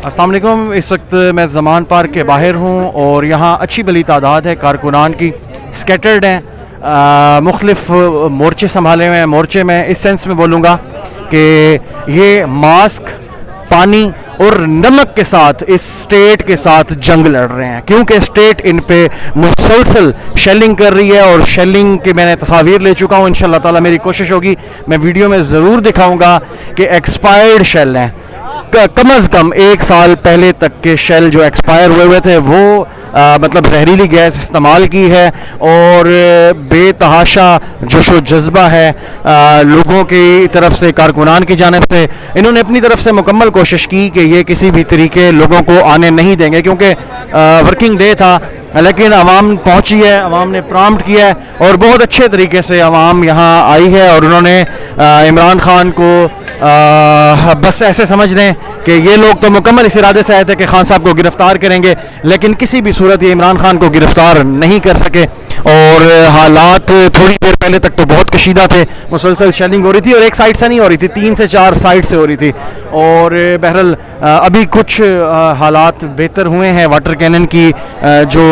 السلام علیکم. اس وقت میں زمان پارک کے باہر ہوں اور یہاں اچھی بلی تعداد ہے کارکنان کی، سکیٹرڈ ہیں، مختلف مورچے سنبھالے ہوئے ہیں. مورچے میں اس سینس میں بولوں گا کہ یہ ماسک، پانی اور نمک کے ساتھ اس اسٹیٹ کے ساتھ جنگ لڑ رہے ہیں، کیونکہ اسٹیٹ ان پہ مسلسل شیلنگ کر رہی ہے. اور شیلنگ کے میں نے تصاویر لے چکا ہوں. انشاءاللہ تعالی میری کوشش ہوگی میں ویڈیو میں ضرور دکھاؤں گا کہ ایکسپائرڈ شیل ہیں، کم از کم 1 سال پہلے تک کے شیل جو ایکسپائر ہوئے تھے وہ مطلب زہریلی گیس استعمال کی ہے. اور بے تحاشا جوش و جذبہ ہے لوگوں کی طرف سے، کارکنان کی جانب سے. انہوں نے اپنی طرف سے مکمل کوشش کی کہ یہ کسی بھی طریقے لوگوں کو آنے نہیں دیں گے، کیونکہ ورکنگ ڈے تھا، لیکن عوام پہنچی ہے، عوام نے پرامپٹ کیا ہے اور بہت اچھے طریقے سے عوام یہاں آئی ہے. اور انہوں نے عمران خان کو بس ایسے سمجھ لیں کہ یہ لوگ تو مکمل اس ارادے سے آئے تھے کہ خان صاحب کو گرفتار کریں گے، لیکن کسی بھی صورت یہ عمران خان کو گرفتار نہیں کر سکے. اور حالات تھوڑی دیر پہلے تک تو بہت کشیدہ تھے، مسلسل شیلنگ ہو رہی تھی اور ایک سائڈ سے نہیں ہو رہی تھی، 3 سے 4 سائڈ سے ہو رہی تھی. اور بہرحال ابھی کچھ حالات بہتر ہوئے ہیں. واٹر کینن کی جو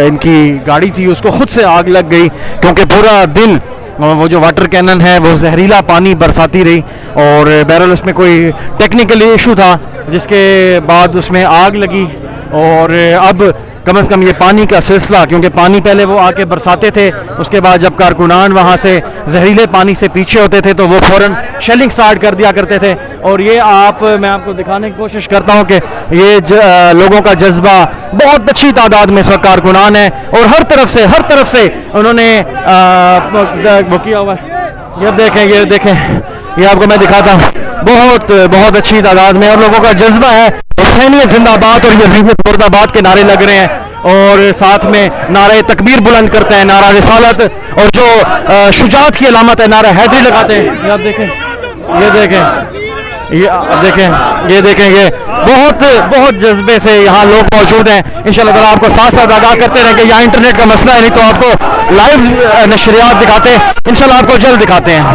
ان کی گاڑی تھی اس کو خود سے آگ لگ گئی، کیونکہ پورا دن وہ جو واٹر کینن ہے وہ زہریلا پانی برساتی رہی. اور بہرحال اس میں کوئی ٹیکنیکل ایشو تھا جس کے بعد اس میں آگ لگی. اور اب کم از کم یہ پانی کا سلسلہ، کیونکہ پانی پہلے وہ آ کے برساتے تھے، اس کے بعد جب کارکنان وہاں سے زہریلے پانی سے پیچھے ہوتے تھے تو وہ فوراً شیلنگ سٹارٹ کر دیا کرتے تھے. اور یہ میں آپ کو دکھانے کی کوشش کرتا ہوں کہ یہ لوگوں کا جذبہ، بہت اچھی تعداد میں اس وقت کارکنان ہیں اور ہر طرف سے انہوں نے وہ کیا ہوا ہے. یہ دیکھیں یہ آپ کو میں دکھاتا ہوں، بہت اچھی تعداد میں اور لوگوں کا جذبہ ہے. حسینیت زندہ باد اور یزیدیت مرد آباد کے نعرے لگ رہے ہیں اور ساتھ میں نعرہ تکبیر بلند کرتے ہیں، نعرہ رسالت، اور جو شجاعت کی علامت ہے نعرہ حیدری لگاتے ہیں. یہ آپ دیکھیں یہ بہت جذبے سے یہاں لوگ موجود ہیں. انشاءاللہ تعالیٰ آپ کو ساتھ ساتھ آگاہ کرتے رہیں گے. یہاں انٹرنیٹ کا مسئلہ ہے، نہیں تو آپ کو لائیو نشریات دکھاتے ہیں، انشاءاللہ آپ کو جلد دکھاتے ہیں.